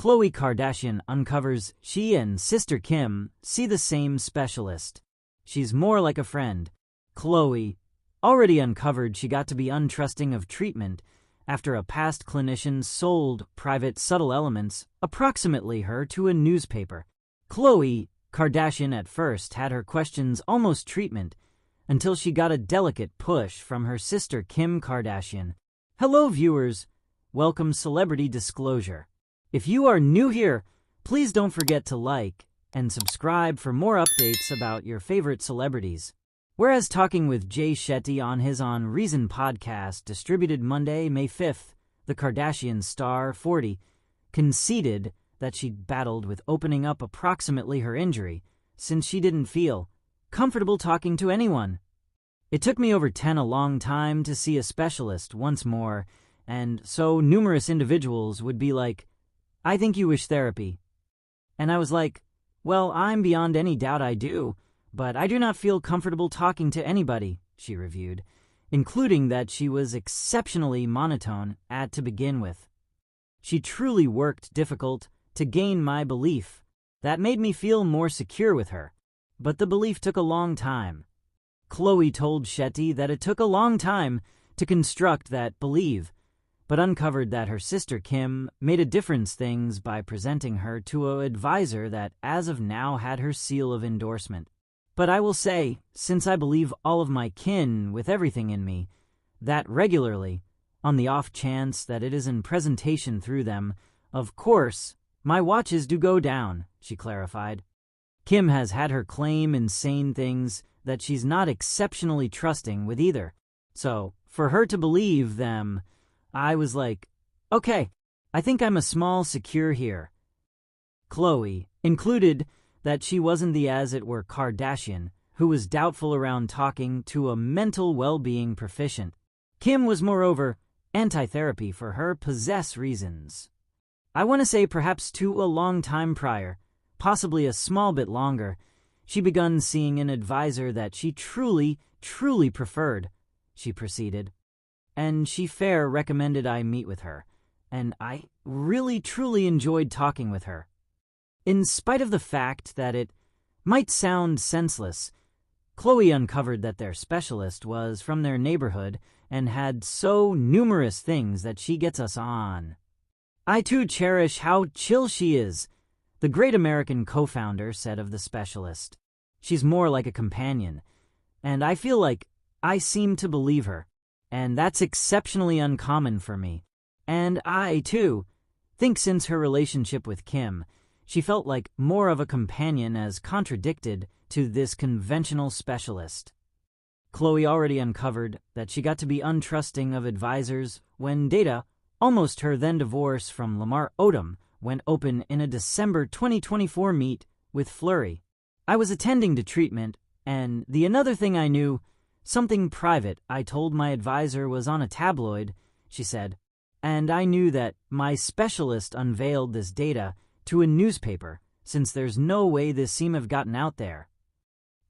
Khloe Kardashian uncovers she and sister Kim see the same specialist. She's more like a friend. Khloe already uncovered she got to be untrusting of treatment after a past clinician sold private subtle elements, approximately her, to a newspaper. Khloe Kardashian at first had her questions almost treatment until she got a delicate push from her sister Kim Kardashian. Hello viewers, welcome Celebrity Disclosure. If you are new here, please don't forget to like and subscribe for more updates about your favorite celebrities. Whereas talking with Jay Shetty on his On Reason podcast distributed Monday, May 5th, the Kardashian star, 40, conceded that she'd battled with opening up approximately her injury since she didn't feel comfortable talking to anyone. It took me over 10 a long time to see a specialist once more, and so numerous individuals would be like, I think you wish therapy. And I was like, well, I'm beyond any doubt I do, but I do not feel comfortable talking to anybody, she reviewed, including that she was exceptionally monotone to begin with. She truly worked difficult to gain my belief. That made me feel more secure with her, but the belief took a long time. Khloe told Shetty that it took a long time to construct that belief, but uncovered that her sister Kim made a difference things by presenting her to an advisor that as of now had her seal of endorsement. But I will say, since I believe all of my kin with everything in me, that regularly, on the off chance that it is in presentation through them, of course, my watches do go down, she clarified. Kim has had her claim insane things that she's not exceptionally trusting with either. So, for her to believe them, I was like, okay, I think I'm a small secure here. Khloe included that she wasn't the as it were Kardashian who was doubtful around talking to a mental well-being proficient. Kim was moreover anti-therapy for her possess reasons. I want to say perhaps to a long time prior, possibly a small bit longer, she begun seeing an advisor that she truly preferred, she proceeded. And she fair recommended I meet with her, and I really truly enjoyed talking with her. In spite of the fact that it might sound senseless, Khloe uncovered that their specialist was from their neighborhood and had so numerous things that she gets us on. I too cherish how chill she is, the great American co-founder said of the specialist. She's more like a companion, and I feel like I seem to believe her. And that's exceptionally uncommon for me. And I, too, think since her relationship with Kim, she felt like more of a companion as contradicted to this conventional specialist. Khloe already uncovered that she got to be untrusting of advisors when data, almost her then divorce from Lamar Odom, went open in a December 2024 meet with Fleury. I was attending to treatment, and the another thing I knew, something private I told my advisor was on a tabloid, she said, and I knew that my specialist unveiled this data to a newspaper since there's no way this seem have gotten out there.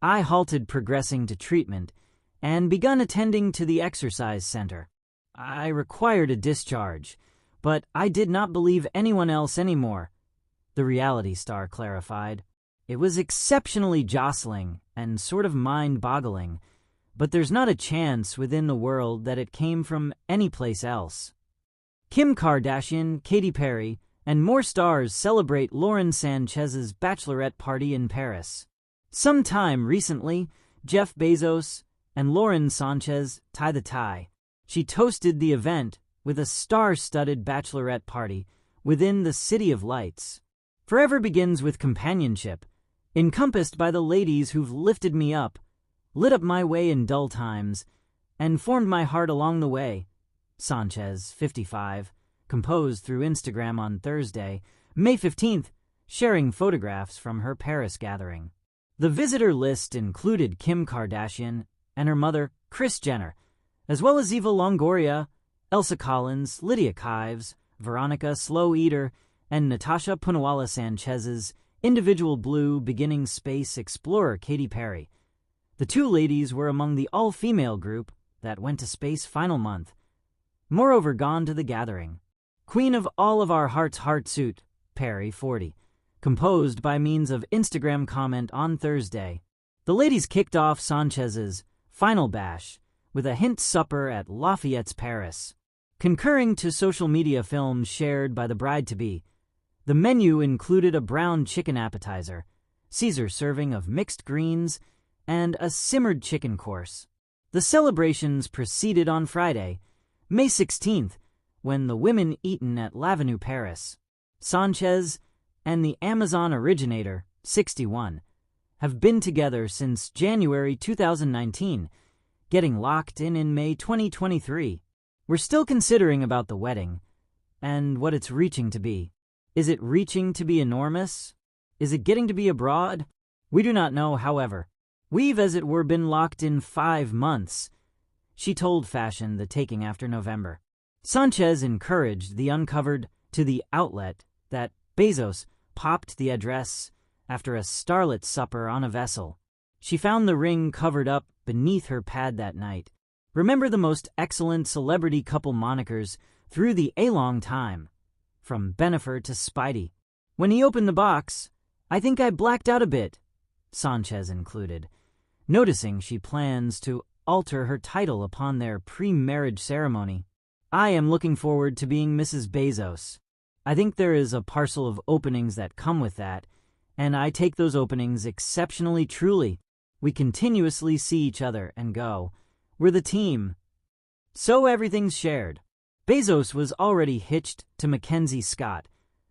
I halted progressing to treatment and begun attending to the exercise center. I required a discharge, but I did not believe anyone else anymore, the reality star clarified. It was exceptionally jostling and sort of mind-boggling, but there's not a chance within the world that it came from any place else. Kim Kardashian, Katy Perry, and more stars celebrate Lauren Sanchez's bachelorette party in Paris. Sometime recently, Jeff Bezos and Lauren Sanchez tie the tie. She toasted the event with a star-studded bachelorette party within the City of Lights. Forever begins with companionship, encompassed by the ladies who've lifted me up, lit up my way in dull times, and formed my heart along the way, Sanchez, 55, composed through Instagram on Thursday, May 15th, sharing photographs from her Paris gathering. The visitor list included Kim Kardashian and her mother, Kris Jenner, as well as Eva Longoria, Elsa Collins, Lydia Kives, Veronica Slow Eater, and Natasha Punawala Sanchez's individual blue beginning space explorer Katy Perry. The two ladies were among the all-female group that went to space final month. Moreover, gone to the gathering. Queen of all of our hearts' heartsuit, Perry, 40, composed by means of Instagram comment on Thursday. The ladies kicked off Sanchez's final bash with a hint supper at Lafayette's Paris. Concurring to social media films shared by the bride-to-be, the menu included a brown chicken appetizer, Caesar serving of mixed greens, and a simmered chicken course. The celebrations proceeded on Friday, May 16th, when the women eaten at L'Avenue Paris. Sanchez and the Amazon originator, 61, have been together since January 2019, getting locked in May 2023. We're still considering about the wedding and what it's reaching to be. Is it reaching to be enormous? Is it getting to be abroad? We do not know, however. We've, as it were, been locked in 5 months, she told Fashion the Taking after November. Sanchez encouraged the uncovered to the outlet that Bezos popped the address after a starlet supper on a vessel. She found the ring covered up beneath her pad that night. Remember the most excellent celebrity couple monikers through the a-long time, from Bennifer to Spidey. When he opened the box, I think I blacked out a bit, Sanchez included, noticing she plans to alter her title upon their pre-marriage ceremony. I am looking forward to being Mrs. Bezos. I think there is a parcel of openings that come with that, and I take those openings exceptionally truly. We continuously see each other and go, we're the team. So everything's shared. Bezos was already hitched to Mackenzie Scott,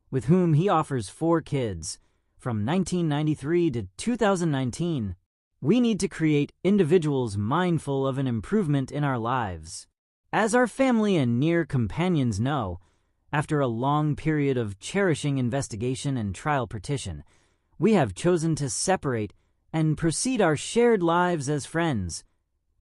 with whom he offers 4 kids, from 1993 to 2019. We need to create individuals mindful of an improvement in our lives. As our family and near companions know, after a long period of cherishing investigation and trial petition, we have chosen to separate and proceed our shared lives as friends.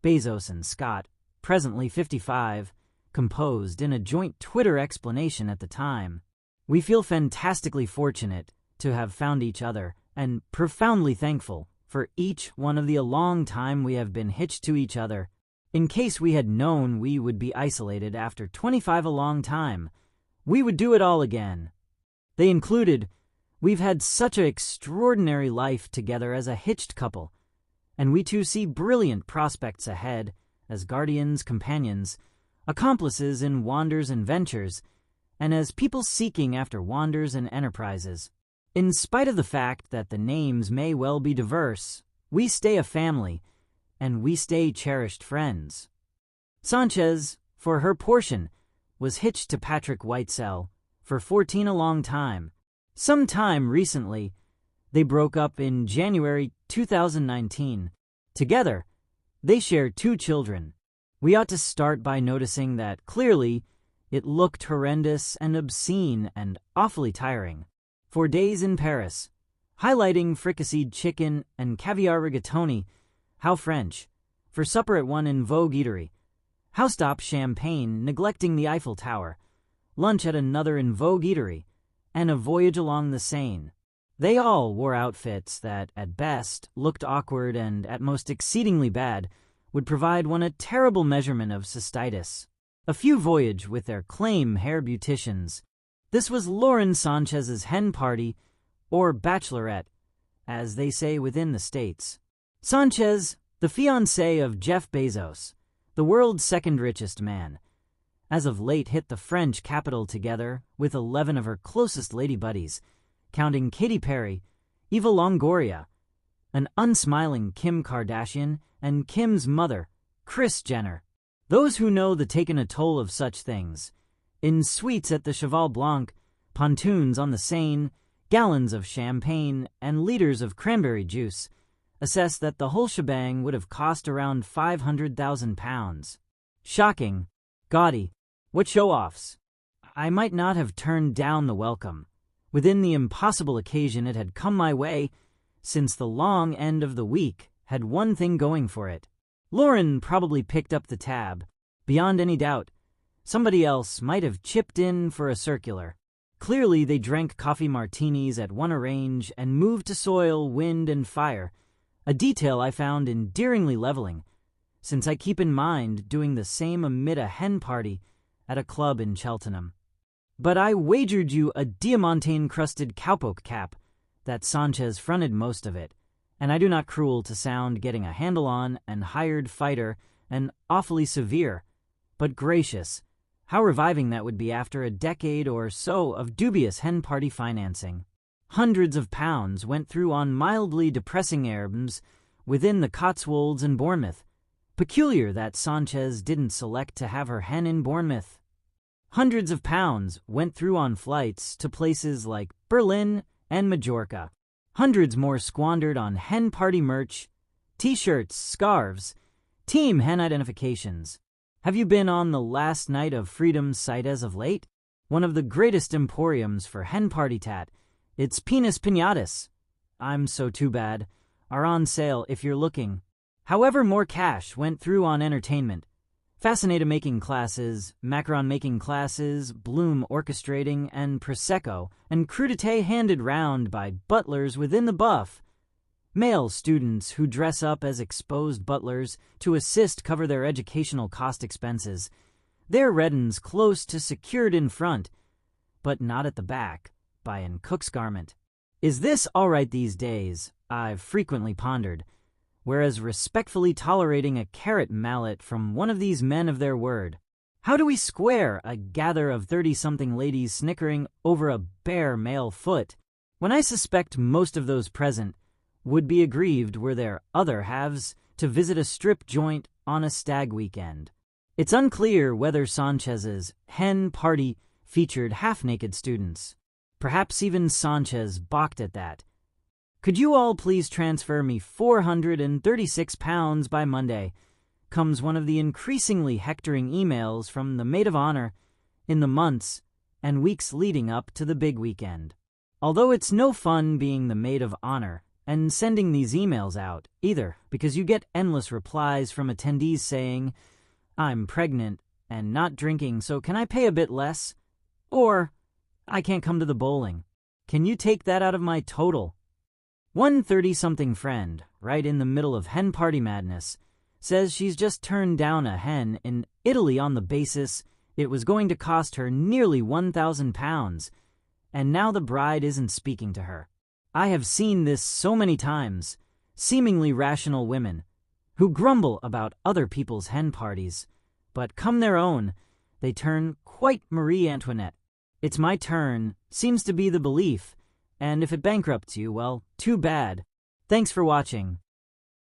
Bezos and Scott, presently 55, composed in a joint Twitter explanation at the time. We feel fantastically fortunate to have found each other and profoundly thankful for each one of the long time we have been hitched to each other. In case we had known we would be isolated after 25 a long time, we would do it all again. They included, we've had such an extraordinary life together as a hitched couple, and we too see brilliant prospects ahead as guardians, companions, accomplices in wanders and ventures, and as people seeking after wanders and enterprises. In spite of the fact that the names may well be diverse, we stay a family, and we stay cherished friends. Sanchez, for her portion, was hitched to Patrick Whitesell for 14 a long time. Sometime recently, they broke up in January 2019. Together, they share 2 children. We ought to start by noticing that clearly it looked horrendous and obscene and awfully tiring. 4 days in Paris, highlighting fricasseed chicken and caviar rigatoni, how French, for supper at one in Vogue eatery, how stop champagne neglecting the Eiffel Tower, lunch at another in Vogue eatery, and a voyage along the Seine. They all wore outfits that, at best, looked awkward and, at most exceedingly bad, would provide one a terrible measurement of cystitis. A few voyage with their claim hair beauticians. This was Lauren Sanchez's hen party, or bachelorette, as they say within the States. Sanchez, the fiancé of Jeff Bezos, the world's second richest man, as of late hit the French capital together with 11 of her closest lady buddies, counting Katy Perry, Eva Longoria, an unsmiling Kim Kardashian, and Kim's mother, Kris Jenner. Those who know the taken a toll of such things, in suites at the Cheval Blanc, pontoons on the Seine, gallons of champagne, and liters of cranberry juice, assess that the whole shebang would have cost around £500,000. Shocking, gaudy, what show-offs! I might not have turned down the welcome. Within the impossible occasion it had come my way, since the long end of the week had one thing going for it. Lauren probably picked up the tab. Beyond any doubt, somebody else might have chipped in for a circular. Clearly they drank coffee martinis at one arrange and moved to soil, wind, and fire, a detail I found endearingly leveling, since I keep in mind doing the same amid a hen party at a club in Cheltenham. But I wagered you a diamantine-crusted cowpoke cap that Sanchez fronted most of it, and I do not cruel to sound getting a handle on and hired fighter and awfully severe, but gracious, how reviving that would be after a decade or so of dubious hen party financing. Hundreds of pounds went through on mildly depressing errands within the Cotswolds and Bournemouth. Peculiar that Sanchez didn't select to have her hen in Bournemouth. Hundreds of pounds went through on flights to places like Berlin and Majorca. Hundreds more squandered on hen party merch, t-shirts, scarves, team hen identifications. Have you been on the last night of Freedom's site as of late? One of the greatest emporiums for hen party tat. It's Penis Pinatas. I'm so too bad. Are on sale if you're looking. However, more cash went through on entertainment. Fascinator making classes, macaron making classes, Bloom orchestrating, and Prosecco and crudité handed round by butlers within the buff. Male students who dress up as exposed butlers to assist cover their educational cost expenses. Their reddens close to secured in front, but not at the back, by an cook's garment. Is this all right these days? I've frequently pondered. Whereas respectfully tolerating a carrot mallet from one of these men of their word. How do we square a gather of 30-something ladies snickering over a bare male foot, when I suspect most of those present would be aggrieved were their other halves to visit a strip joint on a stag weekend? It's unclear whether Sanchez's hen party featured half-naked students. Perhaps even Sanchez balked at that. Could you all please transfer me £436 by Monday? Comes one of the increasingly hectoring emails from the maid of honor in the months and weeks leading up to the big weekend. Although it's no fun being the maid of honor and sending these emails out, either, because you get endless replies from attendees saying, "I'm pregnant and not drinking, so can I pay a bit less?" Or, "I can't come to the bowling. Can you take that out of my total?" One 30-something friend, right in the middle of hen party madness, says she's just turned down a hen in Italy on the basis it was going to cost her nearly £1,000, and now the bride isn't speaking to her. I have seen this so many times. Seemingly rational women who grumble about other people's hen parties, but come their own, they turn quite Marie Antoinette. It's my turn seems to be the belief, and if it bankrupts you, well, too bad. Thanks for watching.